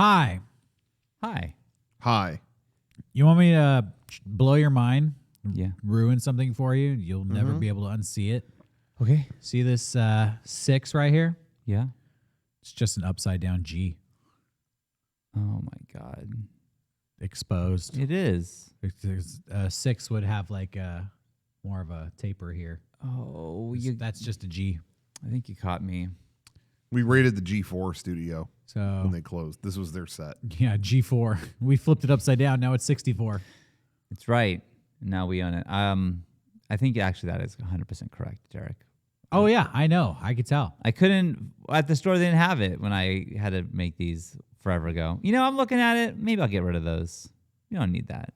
Hi. Hi. Hi. You want me to blow your mind? Yeah. Ruin something for you? You'll never be able to unsee it. Okay. See this 6 right here? Yeah. It's just an upside down G. Oh my God. Exposed. It is. 6 would have like more of a taper here. Oh, That's just a G. I think you caught me. We raided the G4 studio So when they closed. This was their set. yeah, G4. We flipped it upside down. Now it's 64. It's right. Now we own it. I think actually that is 100% correct, Derrick. Oh yeah, I know. I could tell. I couldn't at the store. They didn't have it when I had to make these forever ago. You know, I'm looking at it. Maybe I'll get rid of those. You don't need that.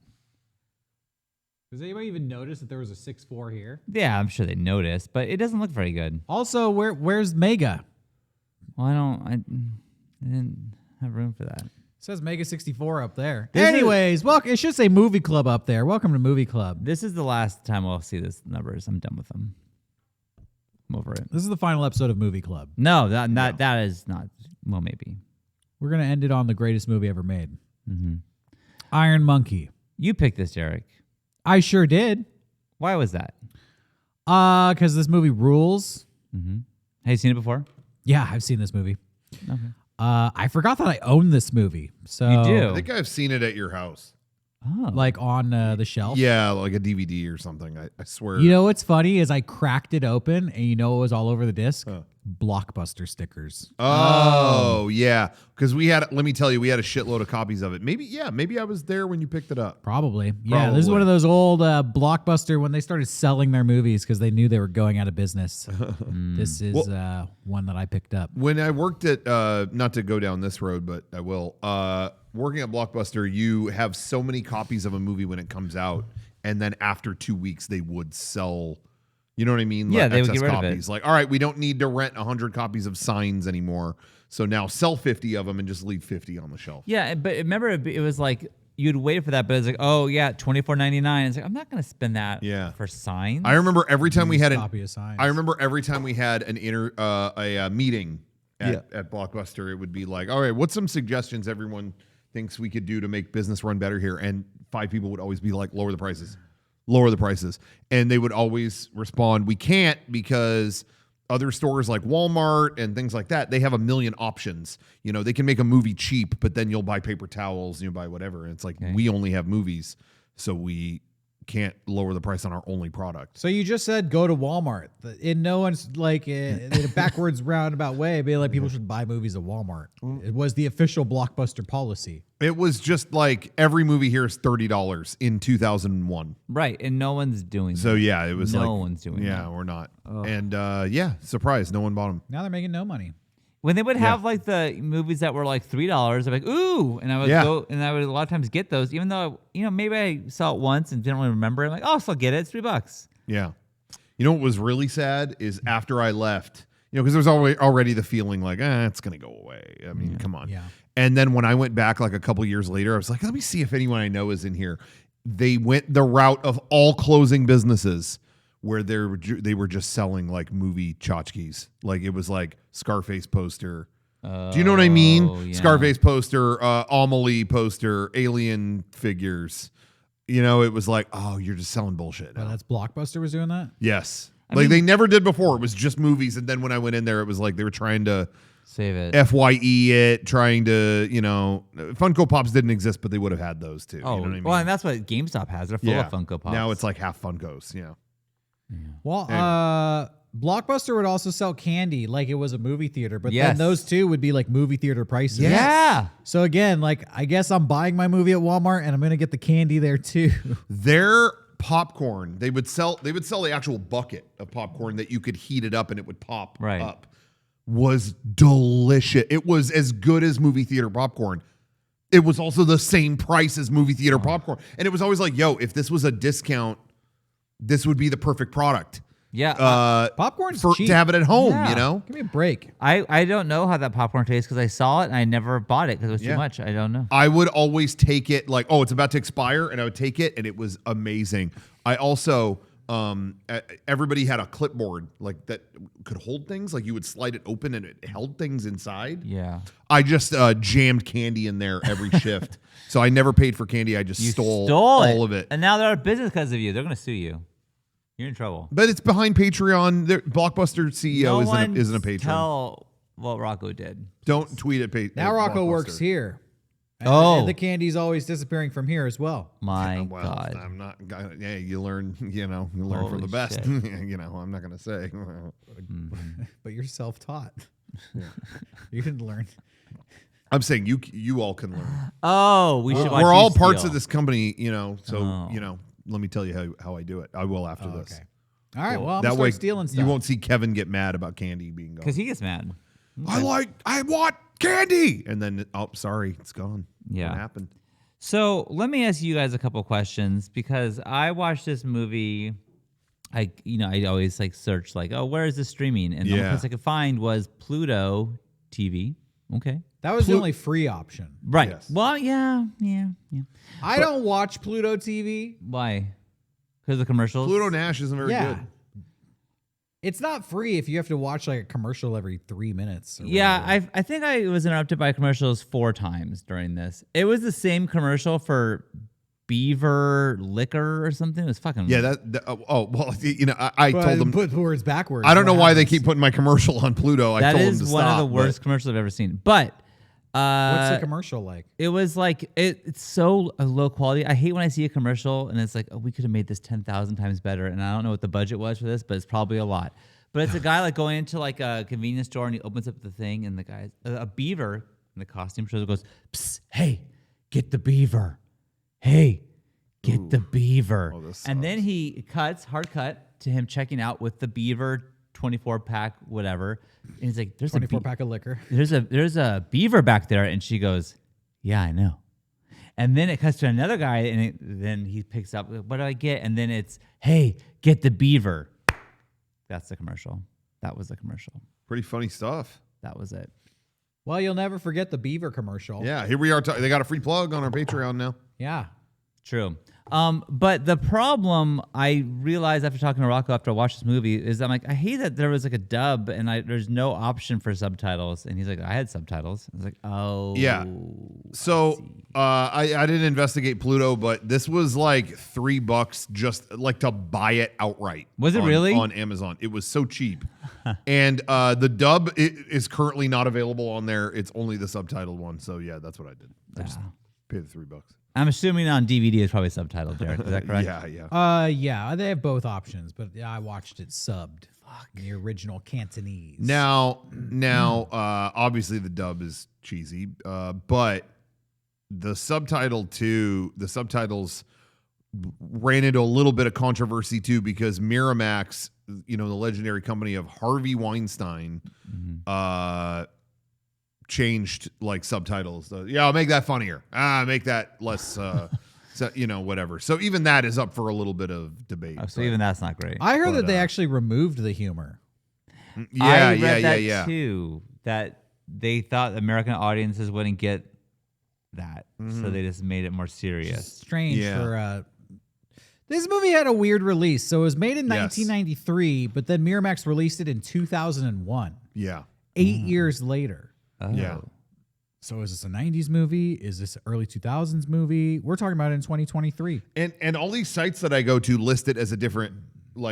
Does anybody even notice that there was a 6.4 here? Yeah, I'm sure they noticed, but it doesn't look very good. Also, where's Mega? Well, I didn't have room for that. It says Mega64 up there. This Anyways, it should say Movie Club up there. Welcome to Movie Club. This is the last time I'll see these numbers. I'm done with them. I'm over it. This is the final episode of Movie Club. No, that is not. Well, maybe. We're going to end it on the greatest movie ever made. Mm-hmm. Iron Monkey. You picked this, Derrick. I sure did. Why was that? Because this movie rules. Mm-hmm. Have you seen it before? Yeah, I've seen this movie. Okay. I forgot that I own this movie. So You do? I think I've seen it at your house. Oh. like on the shelf. Yeah, like a DVD or something. I swear. You know what's funny is I cracked it open and you know what was all over the disc? Blockbuster stickers. Oh, yeah. Because let me tell you, we had a shitload of copies of it. Maybe I was there when you picked it up. Probably. Yeah, this is one of those old Blockbuster when they started selling their movies because they knew they were going out of business. This is one that I picked up. When I worked at, not to go down this road, but I will, working at Blockbuster, you have so many copies of a movie when it comes out, and then after 2 weeks, they would sell. You know what I mean? Yeah, like they would excess get rid copies. of it. Like, all right, we don't need to rent 100 copies of Signs anymore. So now sell 50 of them and just leave 50 on the shelf. Yeah, but remember, it was like you'd wait for that, but it's like, oh yeah, $24.99. It's like I'm not going to spend that for Signs. I remember every time we had copy of Signs. I remember every time we had an a meeting at Blockbuster, it would be like, all right, what's some suggestions everyone thinks we could do to make business run better here? And 5 people would always be like, lower the prices. And they would always respond, we can't, because other stores like Walmart and things like that, they have a million options. You know, they can make a movie cheap, but then you'll buy paper towels, you'll buy whatever. And it's like, we only have movies, so we can't lower the price on our only product. So you just said go to Walmart. In no one's like in a backwards roundabout way, be like people should buy movies at Walmart. It was the official Blockbuster policy. It was just like every movie here is $30 in 2001. Right, and no one's doing that. So yeah, it was no one's doing that. Yeah, we're not. And surprise, no one bought them. Now they're making no money. When they would have like the movies that were like $3, I'm like, ooh, and I would go, and I would a lot of times get those, even though maybe I saw it once and didn't really remember. I'm like, oh, I'll still get it. It's $3. Yeah. You know what was really sad is after I left, because there's already the feeling like, it's gonna go away. I mean, come on. Yeah. And then when I went back like a couple years later, I was like, let me see if anyone I know is in here. They went the route of all closing businesses, where they were just selling like movie tchotchkes. Like it was like Scarface poster. Do you know what I mean? Yeah. Scarface poster, Amelie poster, Alien figures. It was like, oh, you're just selling bullshit now. Well, that's Blockbuster was doing that? Yes. They never did before. It was just movies. And then when I went in there, it was like they were trying to save it. FYE it, trying to, Funko Pops didn't exist, but they would have had those too. Oh, you know what I mean? Well, and that's what GameStop has. They're full of Funko Pops. Now it's like half Funkos, yeah. Well, Blockbuster would also sell candy like it was a movie theater, but Yes. then those two would be like movie theater prices. Yeah. So again, like I guess I'm buying my movie at Walmart and I'm gonna get the candy there too. Their popcorn, they would sell the actual bucket of popcorn that you could heat it up and it would pop up. Was delicious. It was as good as movie theater popcorn. It was also the same price as movie theater popcorn. And it was always like, yo, if this was a discount, this would be the perfect product. Yeah. Popcorn's cheap. To have it at home, Yeah. Give me a break. I don't know how that popcorn tastes because I saw it and I never bought it because it was too much. I don't know. I would always take it like, oh, it's about to expire, and I would take it, and it was amazing. I also, everybody had a clipboard like that could hold things. Like you would slide it open and it held things inside. Yeah. I just jammed candy in there every shift. So I never paid for candy. I just stole all of it. And now they're out of business because of you. They're going to sue you. You're in trouble. But it's behind Patreon. Blockbuster CEO isn't a patron. Tell what Rocco did. Don't tweet at Patreon. Now Rocco works here. And and the candy's always disappearing from here as well. My God. I'm not. Yeah, you learn. You learn from the best. I'm not gonna say. But you're self-taught. Yeah. You didn't learn. I'm saying you all can learn. Oh, we should. We're all parts of this company. So let me tell you how I do it. I will after this. Okay. All right. Well, I'm that gonna way start stealing stuff. You won't see Kevin get mad about candy being gone. Because he gets mad. Okay. I want candy, and then sorry, it's gone. Yeah. What happened? So let me ask you guys a couple questions because I watched this movie. I always search where is this streaming? And the only place I could find was Pluto TV. Okay. That was the only free option. Right. Yes. Well, yeah. I don't watch Pluto TV. Why? Because of the commercials? Pluto Nash isn't very good. It's not free if you have to watch a commercial every 3 minutes. Yeah, I think I was interrupted by commercials 4 times during this. It was the same commercial for Beaver Liquor or something. It was fucking... Yeah, I told them... Put words backwards. I don't know why they keep putting my commercial on Pluto. I told them to stop. That is one of the worst commercials I've ever seen. But... what's the commercial like? It was it's so low quality. I hate when I see a commercial and it's we could have made this 10,000 times better. And I don't know what the budget was for this, but it's probably a lot. But it's a guy going into a convenience store and he opens up the thing and the guy's a beaver in the costume shows goes, "Psst, hey, get the beaver. Hey, get the beaver." And then he hard cut to him checking out with the beaver 24-pack, whatever. And he's like, "There's 24-pack of liquor. There's a beaver back there." And she goes, "Yeah, I know." And then it cuts to another guy, and then he picks up, "What do I get?" And then it's, "Hey, get the beaver." That's the commercial. That was the commercial. Pretty funny stuff. That was it. Well, you'll never forget the beaver commercial. Yeah, here we are. They got a free plug on our Patreon now. Yeah. True. But the problem I realized after talking to Rocco after I watched this movie is I'm I hate that there was a dub and there's no option for subtitles. And he's like, I had subtitles. I was like, oh. Yeah. So I didn't investigate Pluto, but this was $3 just to buy it outright. Was it really? On Amazon. It was so cheap. And the dub is currently not available on there. It's only the subtitled one. So yeah, that's what I did. I just paid the $3. I'm assuming on DVD it's probably subtitled, Derrick. Is that correct? Yeah. Yeah, they have both options, but I watched it subbed. In the original Cantonese. Now, obviously the dub is cheesy, but the subtitles ran into a little bit of controversy too because Miramax, the legendary company of Harvey Weinstein, changed subtitles. I'll make that funnier. Make that less, whatever. So even that is up for a little bit of debate. Oh, so even that's not great. I heard that they actually removed the humor. I read that too. That they thought American audiences wouldn't get that, so they just made it more serious. Strange for. This movie had a weird release. So it was made in 1993, but then Miramax released it in 2001. Yeah. 8 years later. Oh. Yeah. So is this a 90s movie? Is this an early 2000s movie? We're talking about it in 2023. And all these sites that I go to list it as a different,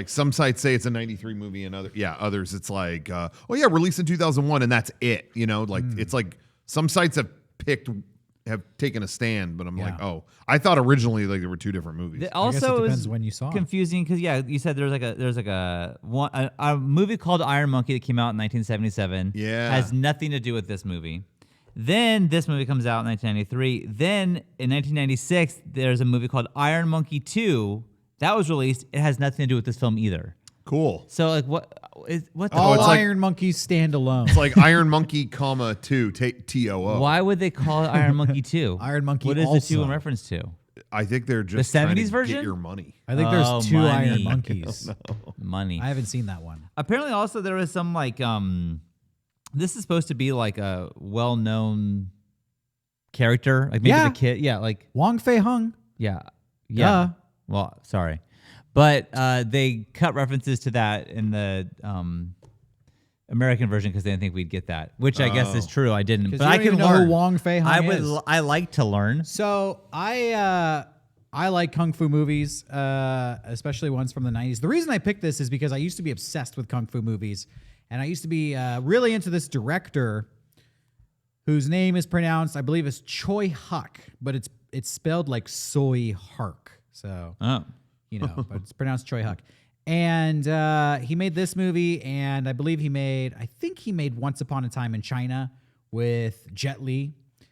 some sites say it's a 93 movie and others it's released in 2001 and that's it. It's some sites have taken a stand, but I'm I thought originally there were 2 different movies. Also, it depends when you saw it. Confusing because you said there's a movie called Iron Monkey that came out in 1977. Yeah, has nothing to do with this movie. Then this movie comes out in 1993. Then in 1996, there's a movie called Iron Monkey 2 that was released. It has nothing to do with this film either. Cool. So what? All Iron Monkeys stand alone. It's like Iron Monkey, 2 TOO. Why would they call it Iron Monkey 2? Iron Monkey. What is also. the 2 in reference to? I think they're just the 70s trying to version? Get your money. I think there's 2 money. Iron Monkeys. Money. I haven't seen that one. Apparently, also there was some this is supposed to be a well-known character, maybe the kid. Yeah, Wong Fei Hung. Yeah. Duh. Well, sorry. But they cut references to that in the American version because they didn't think we'd get that, which I guess is true. I didn't, but you I don't can even know who learn. Wong Fei-hung is. I like to learn. So I like kung fu movies, especially ones from the 90s. The reason I picked this is because I used to be obsessed with kung fu movies, and I used to be really into this director whose name is pronounced, I believe, it's Choi Huk, but it's spelled like Soy Hark. So, but it's pronounced Choi Huk. And he made this movie, and I think he made Once Upon a Time in China with Jet Li.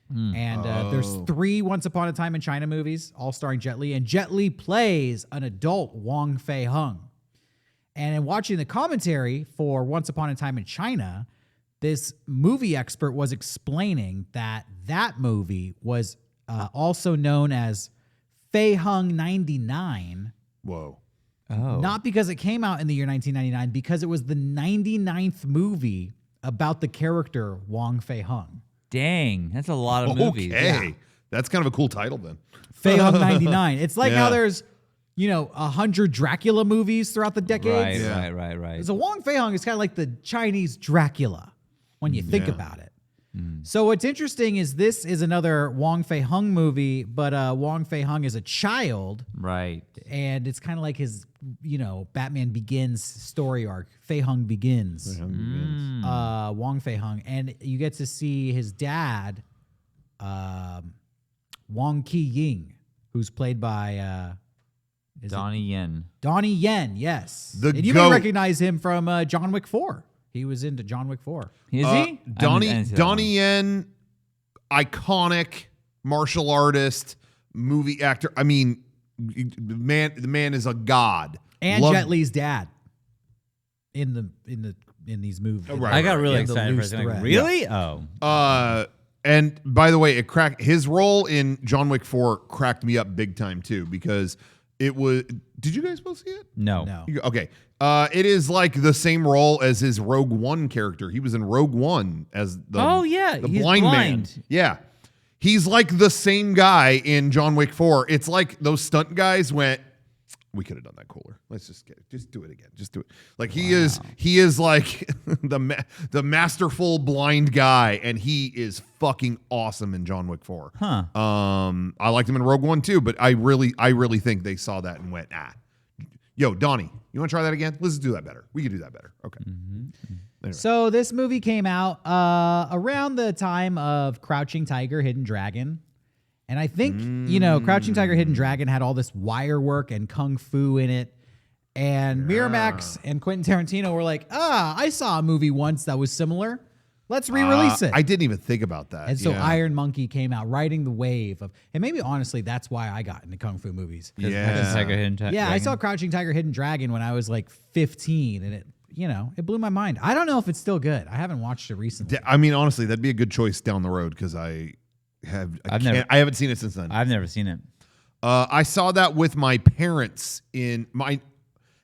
And there's 3 Once Upon a Time in China movies, all starring Jet Li. And Jet Li plays an adult Wong Fei-hung. And in watching the commentary for Once Upon a Time in China, this movie expert was explaining that movie was also known as Fei-hung 99. Whoa. Oh. Not because it came out in the year 1999, because it was the 99th movie about the character Wong Fei-hung. Dang, that's a lot of movies. Okay. That's kind of a cool title then. Fei-hung 99. It's like how Yeah. there's, 100 Dracula movies throughout the decades. Right. So Wong Fei-hung is kind of like the Chinese Dracula when you think about it. So what's interesting is this is another Wong Fei-hung movie, but Wong Fei-hung is a child. Right. And it's kind of like his, Batman Begins story arc. Fei-hung Begins. Wong Fei-hung. And you get to see his dad, Wong Ki-ying, who's played by... Donnie Yen. Donnie Yen, yes. The and you goat. may recognize him from John Wick 4. He was into John Wick 4. Is he? Donnie Yen, iconic martial artist, movie actor. I mean, the man is a god. And Jet Li's dad in these movies. Right, I got really In the excited for loose a second. Like, thread. really? Oh. And by the way, his role in John Wick 4 cracked me up big time too, because it was. Did you guys both see it? No. Okay. It is like the same role as his Rogue One character. He was in Rogue One as the he's blind man. Yeah. He's like the same guy in John Wick 4. It's like those stunt guys went, we could have done that cooler. Let's just do it again. Just do it. Like he is like the masterful blind guy, and he is fucking awesome in John Wick 4. Huh. I liked him in Rogue One too, but I really think they saw that and went, yo, Donnie, you want to try that again? Let's do that better. We can do that better. Okay. Anyway. So this movie came out around the time of Crouching Tiger, Hidden Dragon. And I think, Crouching Tiger, Hidden Dragon had all this wire work and kung fu in it. And Miramax and Quentin Tarantino were like, I saw a movie once that was similar. Let's re-release it. I didn't even think about that. And so Iron Monkey came out riding the wave of, and maybe honestly, that's why I got into kung fu movies. I saw Crouching Tiger, Hidden Dragon when I was like 15, and it blew my mind. I don't know if it's still good. I haven't watched it recently. I mean, honestly, that'd be a good choice down the road because I haven't seen it since then. I've never seen it. I saw that with my parents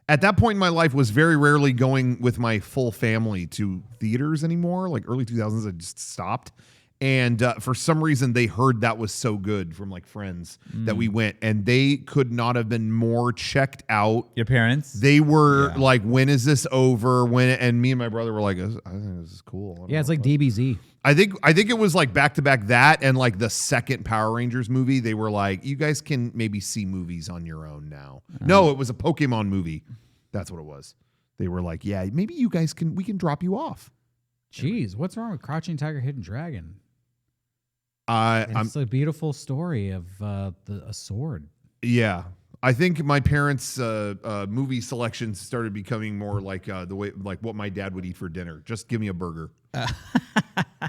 at that point in my life was very rarely going with my full family to theaters anymore. Like early 2000s, I just stopped. And for some reason, they heard that was so good from like friends that we went, and they could not have been more checked out. Your parents? They were like, when is this over? And me and my brother were like, I think this is cool. It's like DBZ. I think it was like back to back that and like the second Power Rangers movie. They were like, you guys can maybe see movies on your own now. No, it was a Pokemon movie. That's what it was. They were like, yeah, maybe you guys we can drop you off. Jeez, what's wrong with Crouching Tiger, Hidden Dragon? It's a beautiful story of a sword. Yeah. I think my parents' movie selections started becoming more like the way, like what my dad would eat for dinner. Just give me a burger.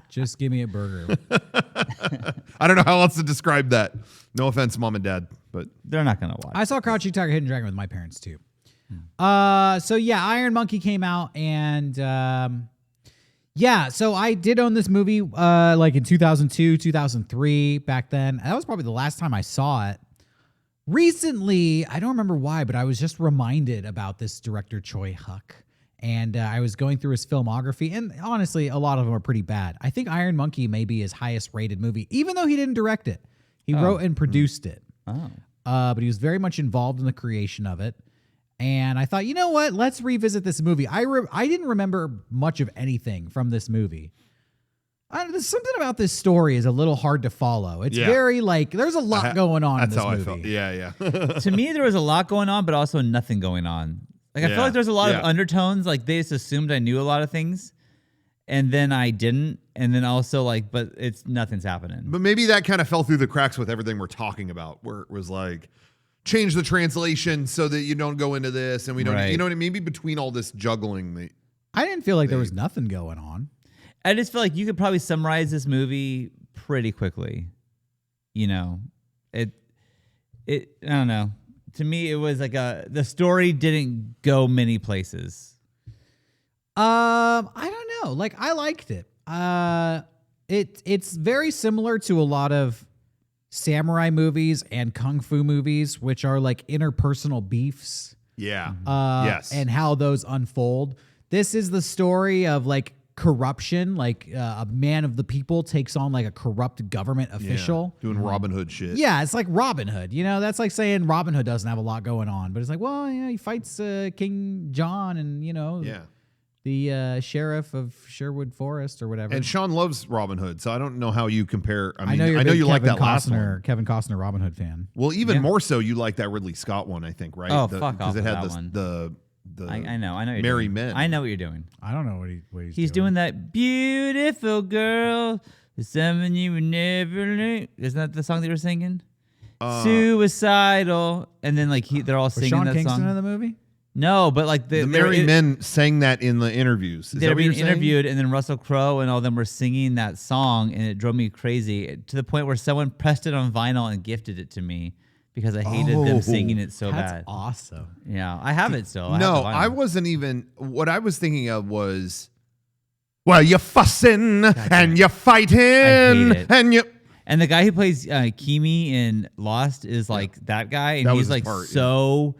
Just give me a burger. I don't know how else to describe that. No offense, mom and dad, but they're not going to watch. I saw Crouching Tiger, Hidden Dragon with my parents too. Iron Monkey came out, and so I did own this movie like in 2002, 2003 back then. That was probably the last time I saw it. Recently, I don't remember why, but I was just reminded about this director, Choi Huk. And I was going through his filmography, and honestly, a lot of them are pretty bad. I think Iron Monkey may be his highest rated movie, even though he didn't direct it. He wrote and produced it. But he was very much involved in the creation of it. And I thought, you know what? Let's revisit this movie. I didn't remember much of anything from this movie. There's something about this story is a little hard to follow. It's very like there's a lot going on in this movie. That's how I felt. Yeah. To me, there was a lot going on, but also nothing going on. Like I feel like there's a lot of undertones. Like they just assumed I knew a lot of things, and then I didn't. And then also like, but nothing's happening. But maybe that kind of fell through the cracks with everything we're talking about, where it was like, change the translation so that you don't go into this, and we don't. Right. You know what I mean? Maybe between all this juggling, I didn't feel like there was nothing going on. I just feel like you could probably summarize this movie pretty quickly. You know, I don't know. To me, it was like the story didn't go many places. I don't know. Like I liked it. It's very similar to a lot of samurai movies and kung fu movies, which are like interpersonal beefs. Yeah. Yes. And how those unfold. This is the story of like corruption, like a man of the people takes on like a corrupt government official. Doing Robin Hood shit. Yeah, it's like Robin Hood. You know, that's like saying Robin Hood doesn't have a lot going on, but it's like, well, he fights King John and, the sheriff of Sherwood Forest or whatever. And Sean loves Robin Hood, so I don't know how you compare. I mean, I know you like that last one. Kevin Costner Robin Hood fan. Well, even more so, you like that Ridley Scott one, I think, right? Oh, fuck off. Because it had that one. I know. You're Merry doing. Men. I know what you're doing. I don't know what he's He's doing that beautiful girl. Something you would never learn. Isn't that the song they were singing? Suicidal. And then like they're all singing Sean that Kingston song. in the movie? No, but like the Merry Men sang that in the interviews. They were being interviewed, and then Russell Crowe and all them were singing that song, and it drove me crazy to the point where someone pressed it on vinyl and gifted it to me because I hated them singing it so bad. That's awesome. Yeah, I have it still. I wasn't even. What I was thinking of was, well, you're fussing and you're fighting, and you. And the guy who plays Kimi in Lost is like that guy, and he's like so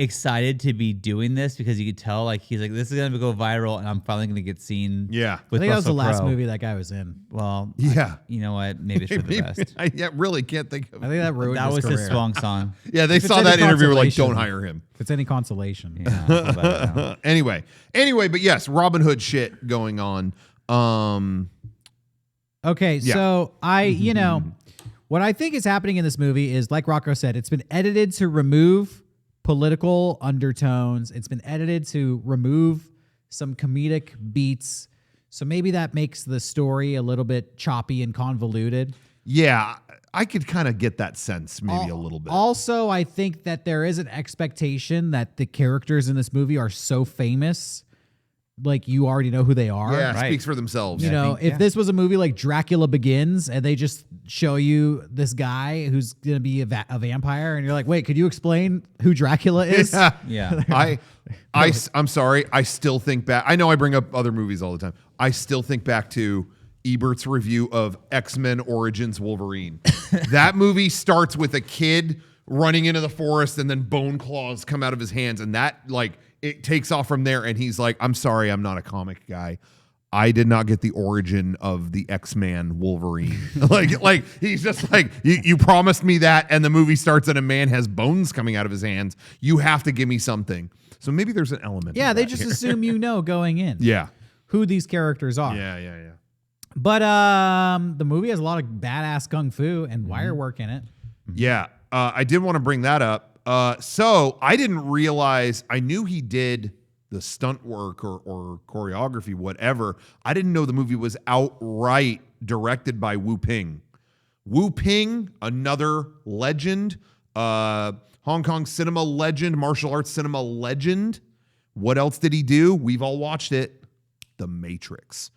excited to be doing this because you could tell like he's like, this is gonna go viral and I'm finally gonna get seen. Yeah, I think that was the last movie that guy was in. Well, you know what? Maybe it's for the best. I really can't think of. I think that ruined that was career. His song song. Yeah, they saw that interview. Were like, don't hire him. If it's any consolation. Yeah. Anyway, but yes, Robin Hood shit going on. Okay, so what I think is happening in this movie is, like Rocco said, it's been edited to remove political undertones. It's been edited to remove some comedic beats. So maybe that makes the story a little bit choppy and convoluted. Yeah, I could kind of get that sense maybe a little bit. Also, I think that there is an expectation that the characters in this movie are so famous, like you already know who they are. Yeah, speaks for themselves. You know, if this was a movie like Dracula Begins and they just show you this guy who's going to be a vampire and you're like, wait, could you explain who Dracula is? Yeah. I'm sorry. I still think back. I know I bring up other movies all the time. I still think back to Ebert's review of X-Men Origins Wolverine. That movie starts with a kid running into the forest and then bone claws come out of his hands. And that it takes off from there, and he's like, I'm sorry, I'm not a comic guy. I did not get the origin of the X-Man Wolverine. like he's just like, you promised me that, and the movie starts and a man has bones coming out of his hands. You have to give me something. So maybe there's an element. Yeah, they just assume going in. Yeah. Who these characters are. Yeah. But the movie has a lot of badass kung fu and wire work in it. Yeah. I did want to bring that up. So I didn't realize, I knew he did the stunt work or choreography, whatever. I didn't know the movie was outright directed by Wu Ping. Wu Ping, another legend, Hong Kong cinema legend, martial arts cinema legend. What else did he do? We've all watched it. The Matrix.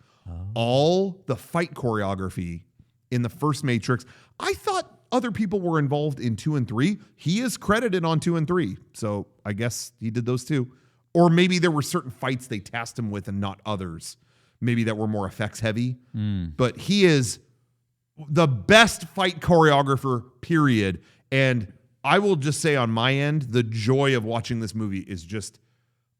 All the fight choreography in the first Matrix. I thought other people were involved in 2 and 3. He is credited on 2 and 3. So I guess he did those too. Or maybe there were certain fights they tasked him with and not others. Maybe that were more effects heavy. But he is the best fight choreographer, period. And I will just say on my end, the joy of watching this movie is just,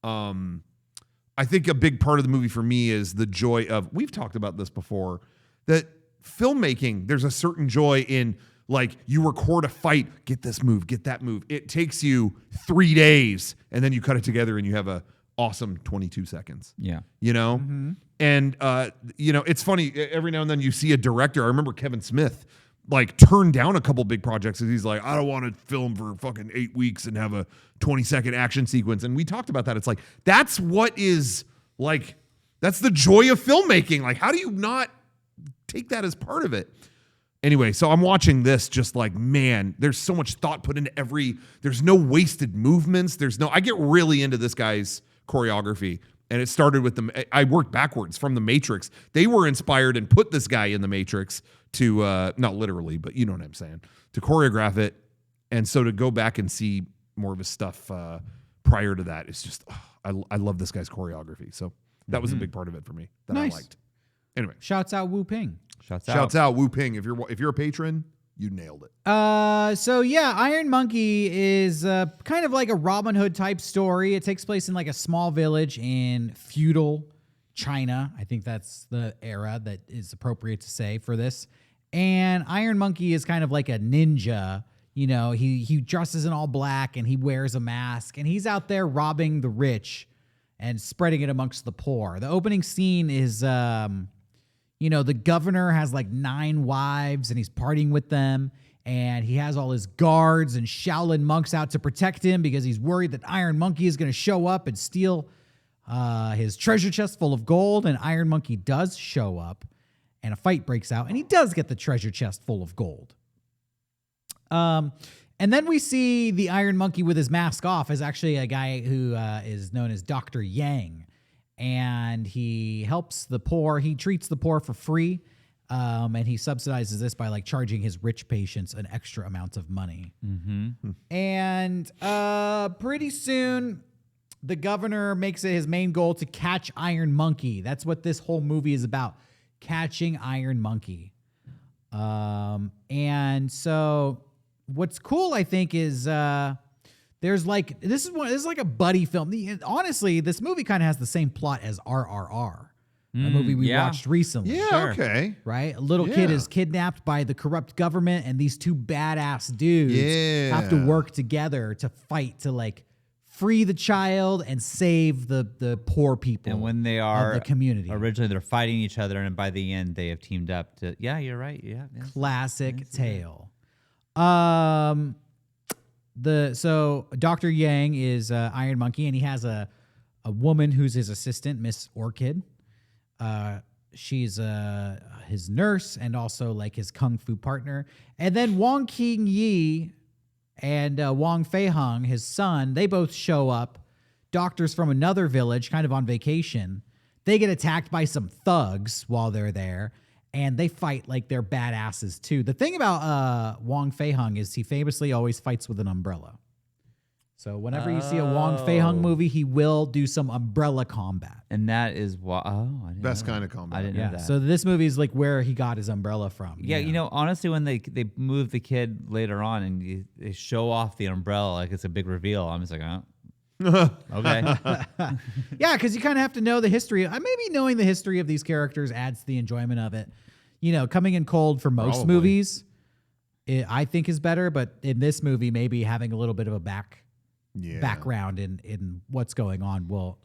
I think a big part of the movie for me is the joy of, we've talked about this before, that filmmaking, there's a certain joy in Like you record a fight, get this move, get that move. It takes you 3 days, and then you cut it together, and you have a awesome 22 seconds. Yeah. You know? And, it's funny. Every now and then you see a director. I remember Kevin Smith, like, turned down a couple big projects because he's like, I don't want to film for fucking 8 weeks and have a 20-second action sequence. And we talked about that. It's like, that's what is, like, that's the joy of filmmaking. Like, how do you not take that as part of it? Anyway, so I'm watching this just like, man, there's so much thought put into there's no wasted movements. I get really into this guy's choreography. And it started with I worked backwards from The Matrix. They were inspired and put this guy in The Matrix to, not literally, but you know what I'm saying, to choreograph it. And so to go back and see more of his stuff prior to that, it's just, I love this guy's choreography. So that was a big part of it for me that I liked. Anyway. Shouts out Wu Ping. Shouts out Wu Ping. If you're a patron, you nailed it. So yeah, Iron Monkey is kind of like a Robin Hood type story. It takes place in like a small village in feudal China. I think that's the era that is appropriate to say for this. And Iron Monkey is kind of like a ninja. You know, he dresses in all black and he wears a mask and he's out there robbing the rich and spreading it amongst the poor. The opening scene is, the governor has like 9 wives and he's partying with them. And he has all his guards and Shaolin monks out to protect him because he's worried that Iron Monkey is going to show up and steal his treasure chest full of gold. And Iron Monkey does show up and a fight breaks out and he does get the treasure chest full of gold. And then we see the Iron Monkey with his mask off as actually a guy who is known as Dr. Yang. And he helps the poor. He treats the poor for free. And he subsidizes this by like charging his rich patients an extra amount of money. And pretty soon, the governor makes it his main goal to catch Iron Monkey. That's what this whole movie is about, catching Iron Monkey. And so what's cool, I think, is there's like this is like a buddy film. Honestly, this movie kind of has the same plot as RRR. A movie we watched recently. Yeah, Sure. okay. Right? A little kid is kidnapped by the corrupt government, and these two badass dudes have to work together to fight to like free the child and save the poor people. And when they are of the community. originally they're fighting each other, and by the end they have teamed up to. Yeah, you're right. Yeah, Classic tale. So Dr. Yang is Iron Monkey, and he has a woman who's his assistant, Miss Orchid. She's his nurse and also like his kung fu partner. And then Wong King Yi and Wong Fei Hung, his son, they both show up. Doctors from another village, kind of on vacation. They get attacked by some thugs while they're there, and they fight like they're badasses too. The thing about Wong Fei Hung is he famously always fights with an umbrella. So whenever you see a Wong Fei Hung movie, he will do some umbrella combat. and that is why. Oh, I didn't Best know kind that. of combat. I didn't know that. So this movie is like where he got his umbrella from. Yeah, honestly, when they move the kid later on and they show off the umbrella like it's a big reveal, I'm just like, oh, okay. Yeah, because you kind of have to know the history. Maybe knowing the history of these characters adds to the enjoyment of it. Coming in cold for most movies, I think is better. But in this movie, maybe having a little bit of a background in what's going on will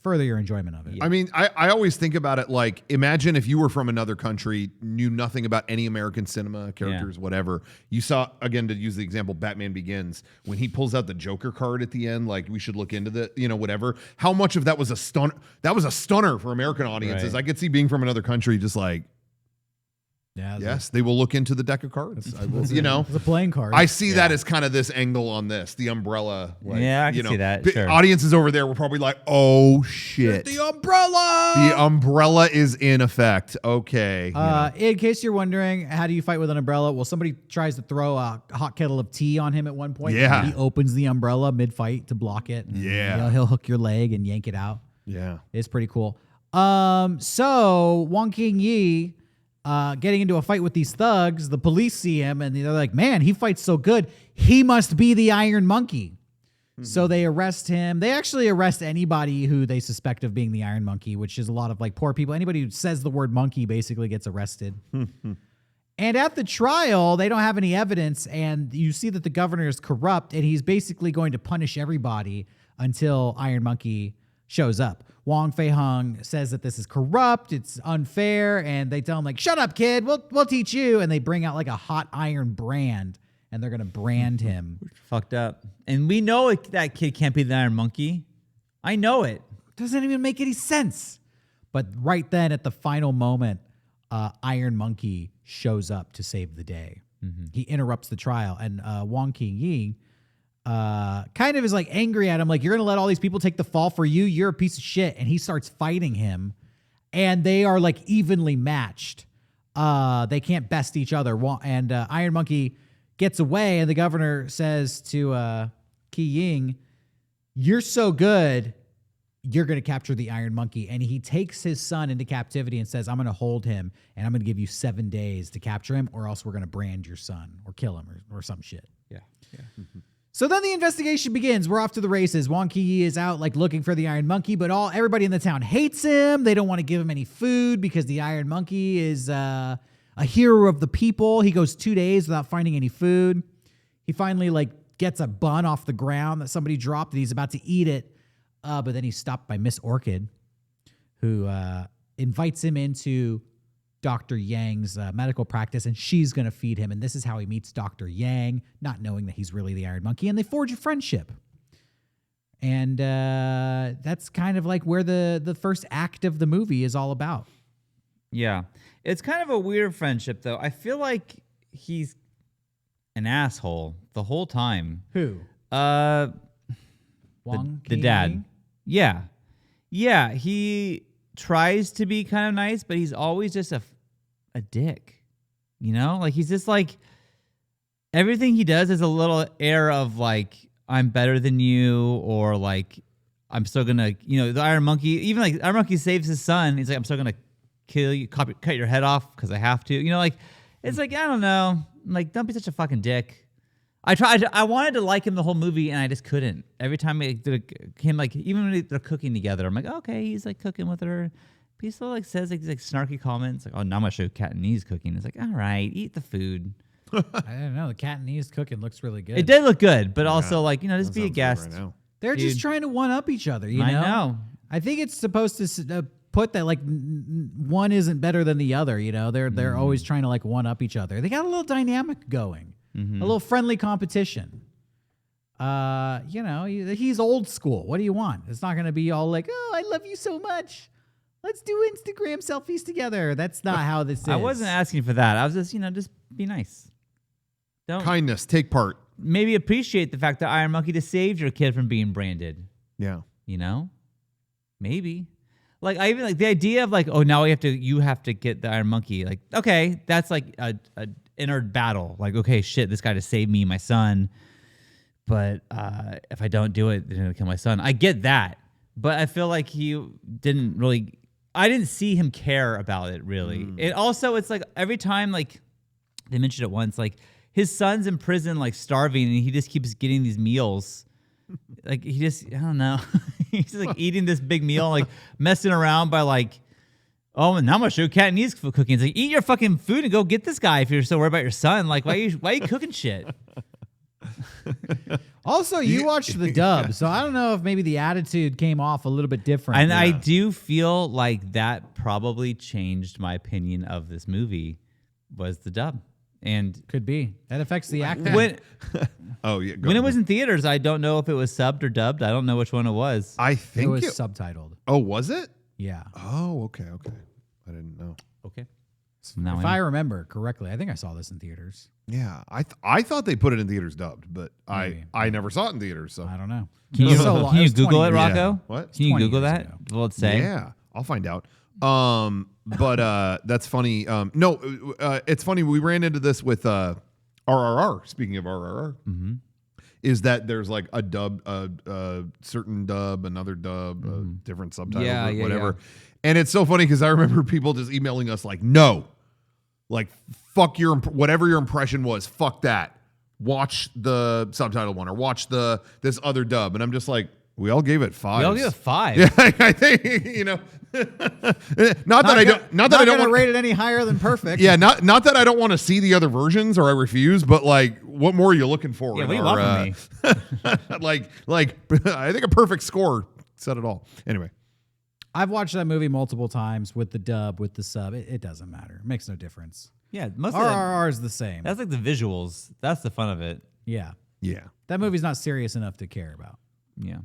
further your enjoyment of it. I mean, I always think about it like, imagine if you were from another country, knew nothing about any American cinema, characters, whatever. You saw, again, to use the example, Batman Begins, when he pulls out the Joker card at the end, like, we should look into the, whatever. How much of that was a stunner? That was a stunner for American audiences. Right. I could see being from another country just like, yes, they will look into the deck of cards. I will, It's a playing card. I see that as kind of this angle on this, the umbrella. Like, Yeah, I can see that, sure. Audiences over there were probably like, "Oh shit, the umbrella. the umbrella is in effect." Okay. In case you're wondering, how do you fight with an umbrella? Well, somebody tries to throw a hot kettle of tea on him at one point. Yeah. And he opens the umbrella mid-fight to block it. Yeah. He'll hook your leg and yank it out. Yeah. It's pretty cool. So Wong King Yi getting into a fight with these thugs, the police see him and they're like, man, he fights so good. He must be the Iron Monkey. So they arrest him. They actually arrest anybody who they suspect of being the Iron Monkey, which is a lot of like poor people. Anybody who says the word monkey basically gets arrested. And at the trial, they don't have any evidence, and you see that the governor is corrupt, and he's basically going to punish everybody until Iron Monkey shows up. Wong Fei Hung says that this is corrupt, it's unfair, and they tell him, like, shut up, kid, we'll teach you. And they bring out like a hot iron brand, and they're going to brand him. Fucked up. And we know that kid can't be the Iron Monkey. I know it. Doesn't even make any sense. But right then, at the final moment, Iron Monkey shows up to save the day. Mm-hmm. He interrupts the trial, and Wong King-yi kind of is like angry at him, like, you're gonna let all these people take the fall for you? You're a piece of shit. And he starts fighting him, and they are like evenly matched. They can't best each other. And Iron Monkey gets away, and the governor says to Ki Ying, you're so good, you're going to capture the Iron Monkey. And he takes his son into captivity and says, I'm going to hold him, and I'm going to give you 7 days to capture him, or else we're going to brand your son or kill him or some shit. Yeah. So then the investigation begins. We're off to the races. Wong Ki is out like looking for the Iron Monkey, but everybody in the town hates him. They don't want to give him any food because the Iron Monkey is a hero of the people. He goes 2 days without finding any food. He finally like gets a bun off the ground that somebody dropped, and he's about to eat it. But then he's stopped by Miss Orchid, who invites him into Dr. Yang's medical practice, and she's going to feed him. And this is how he meets Dr. Yang, not knowing that he's really the Iron Monkey, and they forge a friendship. And that's kind of like where the first act of the movie is all about. Yeah. It's kind of a weird friendship, though. I feel like he's an asshole the whole time. Who? The dad. King? Yeah. Yeah, he tries to be kind of nice, but he's always just a dick. You know? Like, he's just like, everything he does is a little air of like, I'm better than you, or like, I'm still gonna, the Iron Monkey, even like Iron Monkey saves his son. He's like, I'm still gonna kill you, cut your head off because I have to. Like, it's like, I don't know. Like, don't be such a fucking dick. I wanted to like him the whole movie, and I just couldn't. Every time him, like, even when they're cooking together, I'm like, okay, he's like cooking with her. But he still like says like these like snarky comments, like, oh, now I'm gonna show Cantonese cooking. It's like, all right, eat the food. I don't know. The Cantonese cooking looks really good. It did look good, but also like, just be a guest. Right now. They're just trying to one up each other. I know. I think it's supposed to put that like one isn't better than the other. They're always trying to like one up each other. They got a little dynamic going. A little friendly competition. He's old school. What do you want? It's not going to be all like, oh, I love you so much. Let's do Instagram selfies together. That's not how this is. I wasn't asking for that. I was just, just be nice. Don't Kindness, take part. maybe appreciate the fact that Iron Monkey just saved your kid from being branded. Yeah. Maybe. Like, I even like the idea of like, oh, now you have to get the Iron Monkey. Like, okay, that's like a inner battle. Like, okay, shit, this guy just saved me, my son. But if I don't do it, they're gonna kill my son. I get that, but I feel like he didn't really. I didn't see him care about it really. It's like every time like they mentioned it once, like his son's in prison, like starving, and he just keeps getting these meals. Like I don't know. He's just like eating this big meal, like messing around by like, oh, and now I'm gonna show Cantonese cooking. It's like, eat your fucking food and go get this guy if you're so worried about your son. Like, why are you cooking shit? Also, you watched the dub, so I don't know if maybe the attitude came off a little bit different. And I do feel like that probably changed my opinion of this movie was the dub. And could be. That affects the acting. when When it was in theaters, I don't know if it was subbed or dubbed. I don't know which one it was. I It think was subtitled. Oh, was it? Yeah. Oh, okay. I didn't know. Okay. If I remember correctly, I think I saw this in theaters. Yeah, I thought they put it in theaters dubbed, but Maybe. I never saw it in theaters. So I don't know. Can you, can you Google it, Rocco? Yeah. What? Can you 20 Google years that? ago. Will it say? Yeah, I'll find out. But that's funny. It's funny. We ran into this with RRR. Speaking of RRR, is that there's like a dub, a certain dub, another dub, a different subtitle, whatever. Yeah. And it's so funny because I remember people just emailing us like, no, like fuck whatever your impression was, fuck that. Watch the subtitle one or watch this other dub. And I'm just like, We all gave it 5. We all give it 5. Yeah, I think not that I don't want to want rate it any higher than perfect. Yeah, not that I don't want to see the other versions or I refuse, but like, what more are you looking for? Yeah, in what do you our, want from me? like, I think a perfect score said it all. Anyway, I've watched that movie multiple times with the dub, with the sub. It doesn't matter. It makes no difference. Yeah, most of RRR is the same. that's like the visuals. That's the fun of it. Yeah. yeah, That movie's not serious enough to care about. Yeah.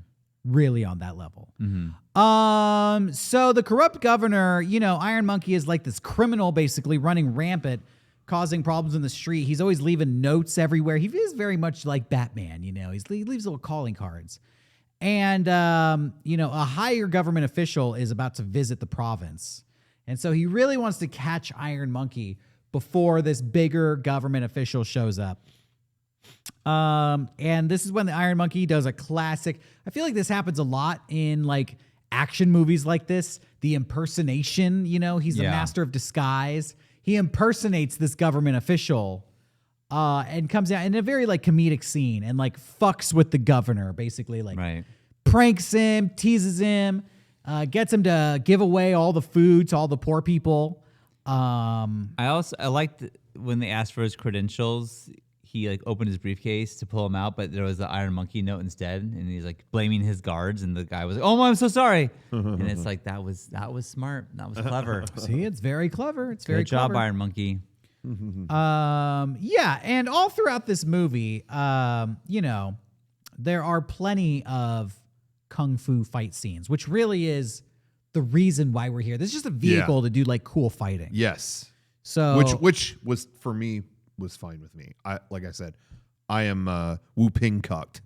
Really on that level. So the corrupt governor, Iron Monkey is like this criminal basically running rampant, causing problems in the street. He's always leaving notes everywhere. He is very much like Batman, he leaves little calling cards. And, a higher government official is about to visit the province. And so he really wants to catch Iron Monkey before this bigger government official shows up. And this is when the Iron Monkey does a classic. I feel like this happens a lot in like action movies like this. The impersonation, he's a master of disguise. He impersonates this government official, and comes out in a very like comedic scene and like fucks with the governor, basically like pranks him, teases him, gets him to give away all the food to all the poor people. I liked when they asked for his credentials. He like opened his briefcase to pull him out, but there was the Iron Monkey note instead, and he's like blaming his guards, and the guy was like, "Oh, I'm so sorry," and it's like that was smart, that was clever. See, it's very clever. It's very Good job, clever. Iron Monkey. Yeah, and all throughout this movie, there are plenty of kung fu fight scenes, which really is the reason why we're here. This is just a vehicle to do like cool fighting. yes. So Which was for me was fine with me. Like I said, I am Wu Ping cucked.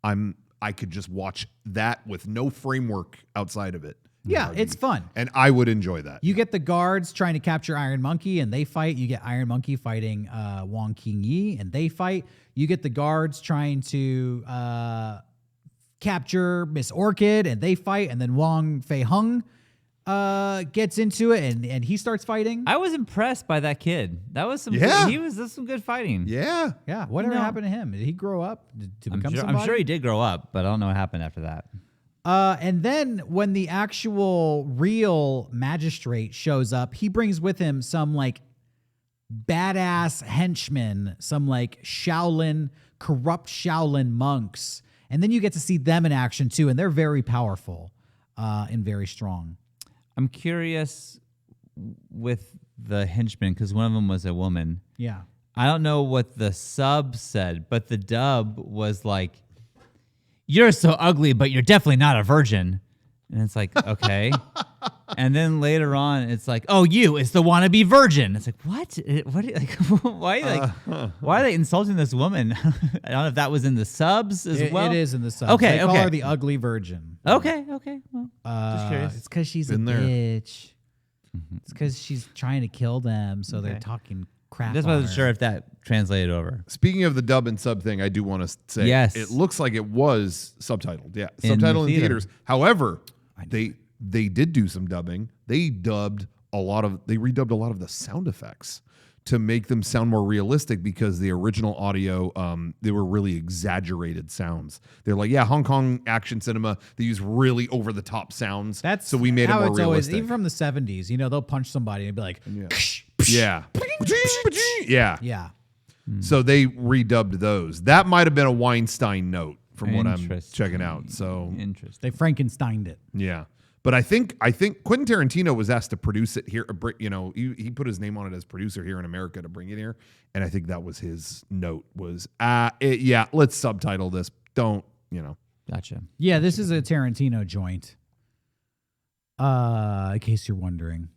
I could just watch that with no framework outside of it. yeah, it's fun. And I would enjoy that. You get the guards trying to capture Iron Monkey and they fight. You get Iron Monkey fighting Wong King Yi and they fight. You get the guards trying to capture Miss Orchid and they fight. And then Wong Fei Hung gets into it and he starts fighting. I was impressed by that kid. That was some. Yeah. That's some good fighting. Yeah. Yeah, whatever happened to him? Did he grow up to become somebody? I'm sure he did grow up, but I don't know what happened after that. And then when the actual real magistrate shows up, he brings with him some like badass henchmen, some like corrupt Shaolin monks. And then you get to see them in action too. And they're very powerful and very strong. I'm curious with the henchmen because one of them was a woman. Yeah. I don't know what the sub said, but the dub was like, "You're so ugly, but you're definitely not a virgin." And it's like, okay. And then later on, it's like, "Oh, you, it's the wannabe virgin." It's like, what? Why are they insulting this woman? I don't know if that was in the subs as well. It is in the subs. Okay, They call okay. her the ugly virgin. Okay. Well, just curious. It's because she's Been a there. bitch. It's because she's trying to kill them, so they're Okay. talking crap. Just on wasn't her. sure if that translated over. Speaking of the dub and sub thing, I do want to say Yes. it looks like it was subtitled. Yeah, In the subtitled in theater. theaters. However, they did do some dubbing. They redubbed a lot of the sound effects to make them sound more realistic because the original audio, they were really exaggerated sounds. They're like, yeah, Hong Kong action cinema, they use really over the top sounds. So we made it how more it's always, realistic. even from the 70s, they'll punch somebody and be like, yeah. Yeah. yeah. So they redubbed those. That might have been a Weinstein note from what I'm Interesting. checking out. So Interesting. They Frankensteined it. yeah. But I think Quentin Tarantino was asked to produce it here. He put his name on it as producer here in America to bring it here, and I think that was his note. Was let's subtitle this. Don't. Gotcha. Yeah, this is a Tarantino joint. In case you're wondering,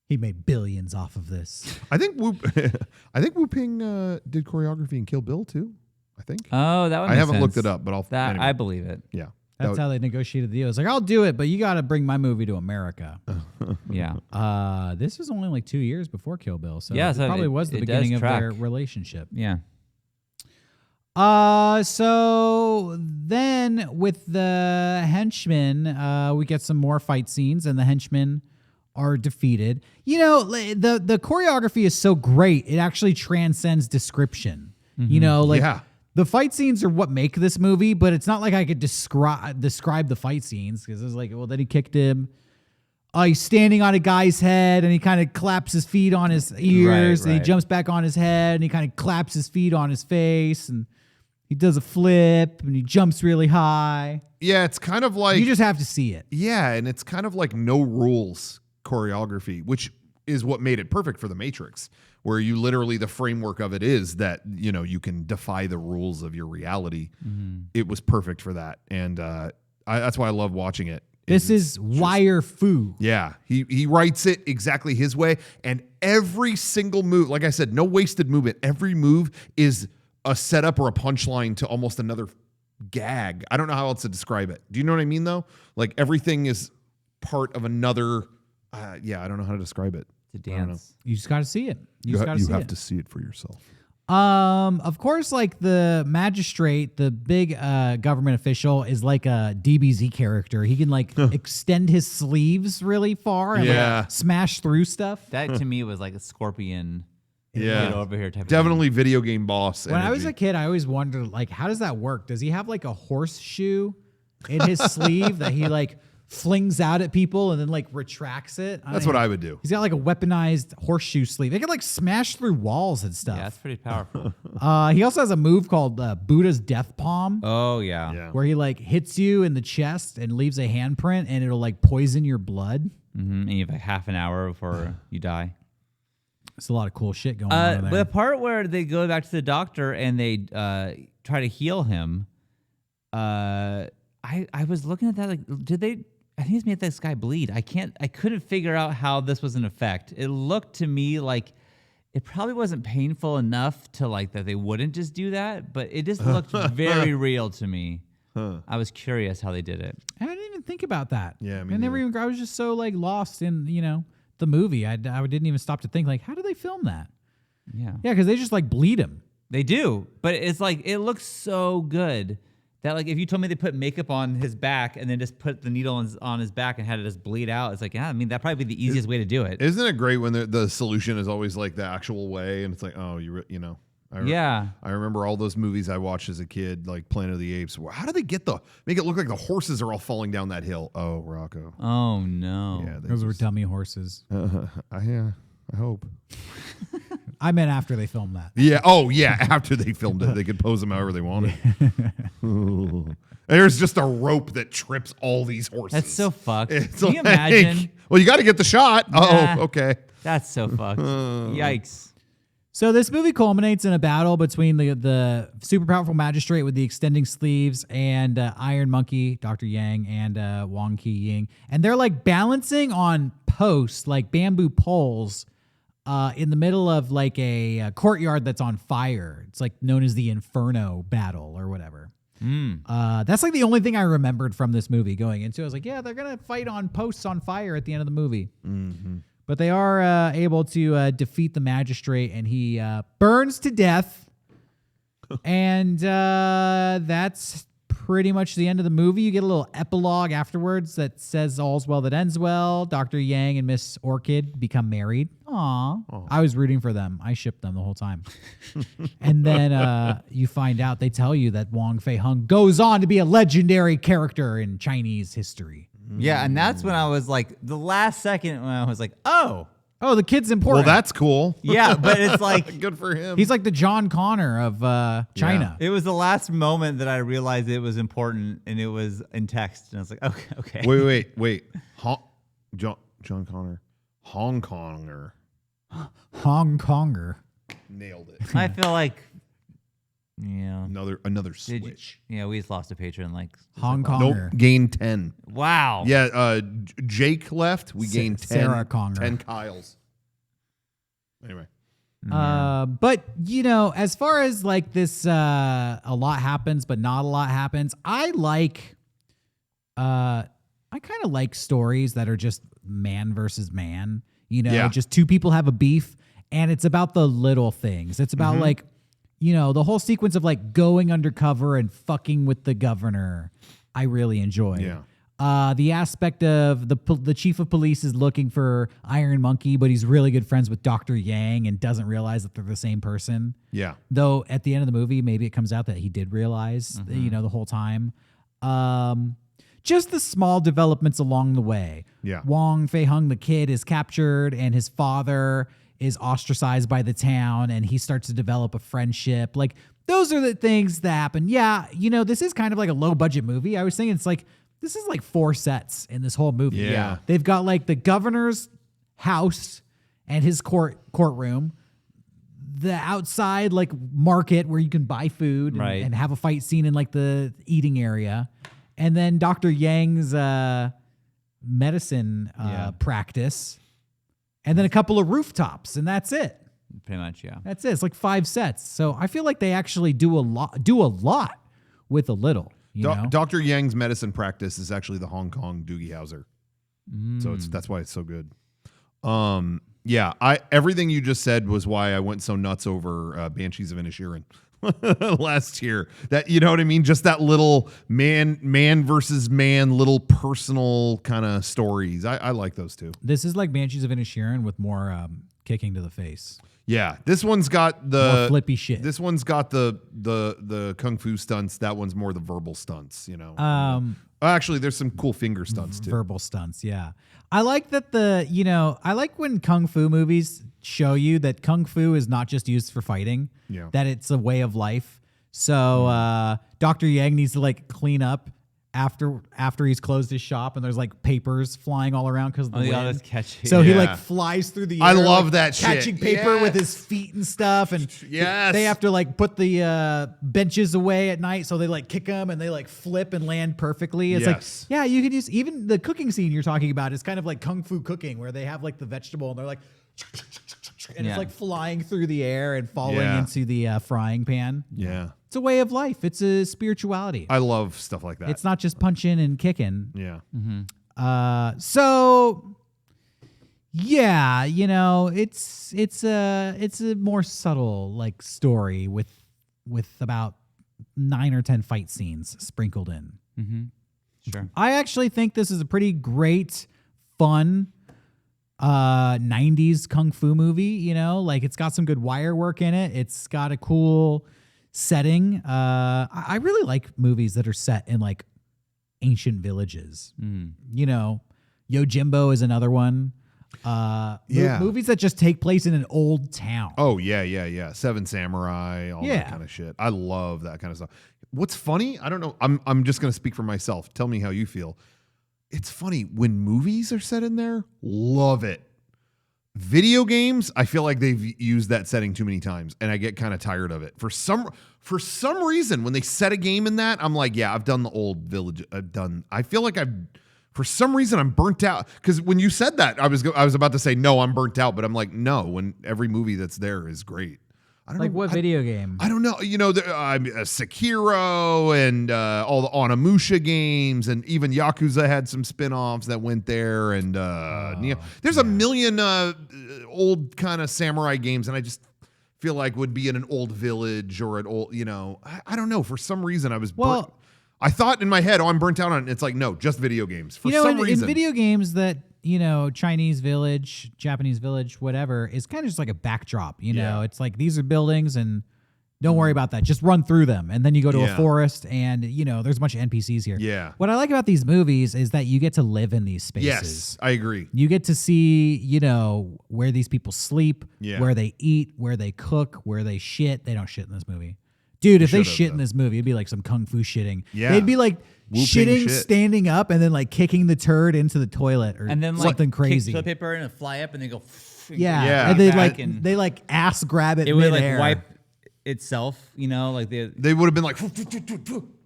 he made billions off of this. I think Wu Ping did choreography in Kill Bill too. I think. Oh, that would I make haven't looked sense. it up, but I believe it. Yeah. That's how they negotiated the deal. It's like, I'll do it, but you got to bring my movie to America. Yeah. This was only like 2 years before Kill Bill, so Yeah, it so probably was the it does beginning of their track. relationship. Yeah. So then with the henchmen, we get some more fight scenes, and the henchmen are defeated. The choreography is so great; it actually transcends description. Yeah. The fight scenes are what make this movie, but it's not like I could describe the fight scenes because it's like, well, then he kicked him. He's standing on a guy's head and he kind of claps his feet on his ears and he jumps back on his head and he kind of claps his feet on his face and he does a flip and he jumps really high. Yeah, it's kind of like You just have to see it. yeah, and it's kind of like no rules choreography, which is what made it perfect for The Matrix, where you literally the framework of it is that you can defy the rules of your reality. It was perfect for that, and that's why I love watching it. This is wire fu. Yeah, he writes it exactly his way, and every single move, like I said, no wasted movement. Every move is a setup or a punchline to almost another gag. I don't know how else to describe it. Do you know what I mean, though? Like everything is part of another. I don't know how to describe it. To dance. You just got to see it. You have to see it for yourself. Of course, like the magistrate, the big government official is like a DBZ character. He can like extend his sleeves really far and like smash through stuff. That to me was like a scorpion. Yeah, Get over here type definitely of video game boss. When I was a kid, I always wondered like, how does that work? Does he have like a horseshoe in his sleeve that he like flings out at people and then like retracts it? That's what I would do. He's got like a weaponized horseshoe sleeve. They can like smash through walls and stuff. Yeah, that's pretty powerful. He also has a move called Buddha's Death Palm. Oh yeah. Where he like hits you in the chest and leaves a handprint and it'll like poison your blood. And you have like half an hour before you die. It's a lot of cool shit going on there. The part where they go back to the doctor and they try to heal him, I was looking at that like, did they? I think it's made this guy bleed. I couldn't figure out how this was an effect. It looked to me like it probably wasn't painful enough to like that they wouldn't just do that, but it just looked very real to me. I was curious how they did it. I didn't even think about that. Yeah, I was just so like lost in the movie. I didn't even stop to think like, how do they film that? Yeah, because they just like bleed him. They do, but it's like it looks so good that like if you told me they put makeup on his back and then just put the needle on his back and had it just bleed out, it's like that'd probably be the easiest way to do it. Isn't it great when the solution is always like the actual way, and it's like, oh, I remember all those movies I watched as a kid, like Planet of the Apes. How do they make it look like the horses are all falling down that hill? Oh, Rocco. Oh no. Yeah, those were dummy horses. I hope. I meant after they filmed that. Yeah. Oh, yeah. After they filmed it, they could pose them however they wanted. There's just a rope that trips all these horses. That's so fucked. It's Can you imagine? Well, you got to get the shot. Nah. Oh, okay. That's so fucked. Yikes. So this movie culminates in a battle between the super powerful magistrate with the extending sleeves and Iron Monkey, Dr. Yang, and Wong Ki-ying. And they're like balancing on posts, like bamboo poles, in the middle of like a courtyard that's on fire. It's like known as the Inferno battle or whatever. That's like the only thing I remembered from this movie going into. I was like, yeah, they're going to fight on posts on fire at the end of the movie. Mm-hmm. But they are able to defeat the magistrate, and he burns to death. And that's pretty much the end of the movie. You get a little epilogue afterwards that says all's well that ends well. Dr. Yang and Miss Orchid become married. Aww. I was rooting for them. I shipped them the whole time. And then you find out, they tell you that Wong Fei Hung goes on to be a legendary character in Chinese history. Yeah, and that's when I was like, the last second when I was like, oh, the kid's important. Well, that's cool. Yeah, but it's like good for him. He's like the John Connor of China. It was the last moment that I realized it was important, and it was in text, and I was like, okay. Wait. John Connor. Hong Konger. Hong Konger. Nailed it. I feel like, yeah. Another switch. We just lost a patron. Like Hong Konger. Nope, gained 10. Wow. Yeah, Jake left. We gained 10. Sarah Conger. 10 Kyles. Anyway. But, as far as like this, a lot happens, but not a lot happens. I kind of like stories that are just man versus man. Just two people have a beef, and it's about the little things. It's about like, the whole sequence of like going undercover and fucking with the governor. I really enjoy. Yeah. The aspect of the chief of police is looking for Iron Monkey, but he's really good friends with Dr. Yang and doesn't realize that they're the same person. Yeah. Though at the end of the movie, maybe it comes out that he did realize, the whole time. Just the small developments along the way. Yeah. Wong Fei-hung, the kid, is captured, and his father is ostracized by the town, and he starts to develop a friendship. Like, those are the things that happen. Yeah, this is kind of like a low-budget movie. I was thinking this is like 4 sets in this whole movie. Yeah. They've got like the governor's house and his courtroom, the outside like market where you can buy food Right. and have a fight scene in like the eating area, and then Dr. Yang's medicine practice, and then a couple of rooftops, and that's it. Pretty much, yeah. That's it. It's like 5 sets. So I feel like they actually do a lot with a little. You know? Dr. Yang's medicine practice is actually the Hong Kong Doogie Howser. So that's why it's so good. Yeah, everything you just said was why I went so nuts over Banshees of Inisherin last year. That, you know what I mean? Just that little man versus man, little personal kind of stories. I like those too. This is like Banshees of Inisherin with more kicking to the face. Yeah, this one's got the More flippy shit. This one's got the kung fu stunts. That one's more the verbal stunts. Actually, there's some cool finger stunts too. Verbal stunts, yeah. I like that I like when kung fu movies show you that kung fu is not just used for fighting. Yeah. That it's a way of life. So Dr. Yang needs to like clean up after he's closed his shop, and there's like papers flying all around because of the wind. that's catchy. So he Yeah. like flies through the air. I love like, that shit. catching paper with his feet and stuff, and Yes. they have to like put the benches away at night, so they like kick them and they like flip and land perfectly. It's Yes. like, yeah, you could use even the cooking scene you're talking about is kind of like kung fu cooking, where they have like the vegetable and they're like, and it's like flying through the air and falling Yeah. into the frying pan. Yeah, It's a way of life. It's a spirituality. I love stuff like that. It's not just punching and kicking. Yeah. So yeah, it's a more subtle like story with about 9 or 10 fight scenes sprinkled in. Sure. I actually think this is a pretty great, fun 90s kung fu movie. Like it's got some good wire work in it. It's got a cool setting. I really like movies that are set in like ancient villages. Yojimbo is another one. Yeah. Movies that just take place in an old town. Oh yeah. Seven Samurai, all that kind of shit. I love that kind of stuff. What's funny? I don't know. I'm just gonna speak for myself. Tell me how you feel. It's funny when movies are set in there. Love it. Video games, I feel like they've used that setting too many times, and I get kind of tired of it. For some reason, when they set a game in that, I'm like, yeah, I've done the old village. I feel like for some reason, I'm burnt out. Because when you said that, I was about to say no, I'm burnt out, but I'm like, no. When every movie that's there is great. I don't Like know what video game? I don't know. Sekiro and all the Onimusha games, and even Yakuza had some spin-offs that went there. And there's a million old kind of samurai games, and I just feel like would be in an old village or an old, I don't know. For some reason, I was burnt. I thought in my head, I'm burnt out on it. It's like, no, just video games. For some reason. In video games that, Chinese village, Japanese village, whatever, is kind of just like a backdrop. It's like these are buildings and don't worry about that. Just run through them. And then you go to a forest and, there's a bunch of NPCs here. Yeah. What I like about these movies is that you get to live in these spaces. Yes, I agree. You get to see, where these people sleep, where they eat, where they cook, where they shit. They don't shit in this movie. Dude, if they shit in this movie, it'd be like some kung fu shitting. Yeah. They'd be like Whooping shitting, shit. standing up, and then like kicking the turd into the toilet or And then something like crazy. kick toilet paper and it fly up and they go. Yeah. Yeah. And they back like and they like ass grab it. it would like midair. wipe itself. Like They would have been like,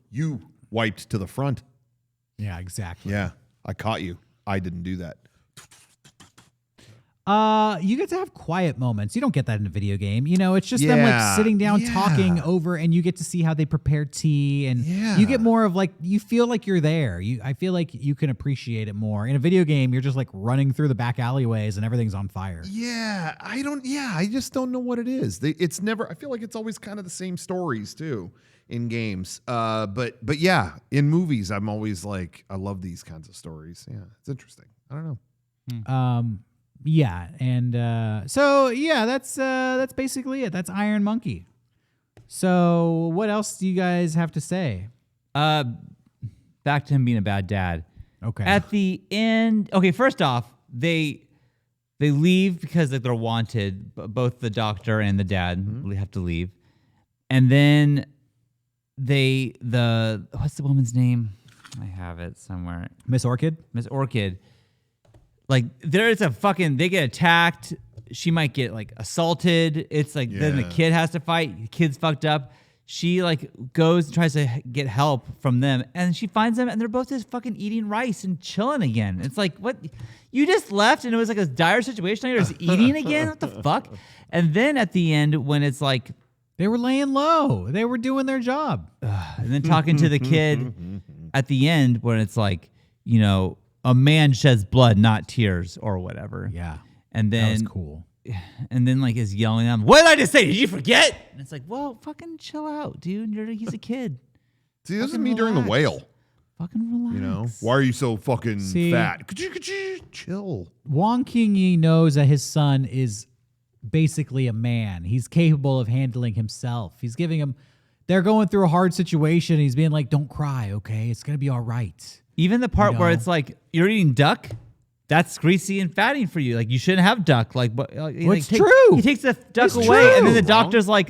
you wiped to the front. Yeah, exactly. Yeah, I caught you. I didn't do that. You get to have quiet moments. You don't get that in a video game. It's just them like sitting down talking over, and you get to see how they prepare tea, and you get more of like, you feel like you're there. I feel like you can appreciate it more. In a video game, you're just like running through the back alleyways and everything's on fire. Yeah, I just don't know what it is. It's never, I feel like it's always kind of the same stories too. in games. But yeah, in movies, I'm always like, I love these kinds of stories. Yeah, it's interesting. I don't know. Yeah, and so yeah, that's basically it. That's Iron Monkey. So what else do you guys have to say? Back to him being a bad dad. Okay. At the end, okay, first off, they leave because like they're wanted. Both the doctor and the dad have to leave. And then what's the woman's name? I have it somewhere. Miss Orchid? Miss Orchid. Like there's they get attacked. She might get like assaulted. It's like then the kid has to fight. The kid's fucked up. She like goes and tries to get help from them, and she finds them, and they're both just fucking eating rice and chilling again. It's like, what? You just left, and it was like a dire situation. You're just eating again. What the fuck? And then at the end, when it's like they were laying low, they were doing their job, and then talking to the kid at the end, when it's like, you know, a man sheds blood, not tears, or whatever. Yeah, and then that was cool. And then like is yelling at him, what did I just say? Did you forget? And it's like, well, fucking chill out, dude. He's a kid. See, this is me during the whale. Fucking relax. You know, why are you so fucking fat? Could you chill? Wong King-yi knows that his son is basically a man. He's capable of handling himself. He's giving him. They're going through a hard situation. He's being like, "Don't cry, okay? It's gonna be all right." Even the part where it's like you're eating duck. That's greasy and fatty for you. Like you shouldn't have duck. Like, but it's true. He takes the duck away, true. and then the doctor's like,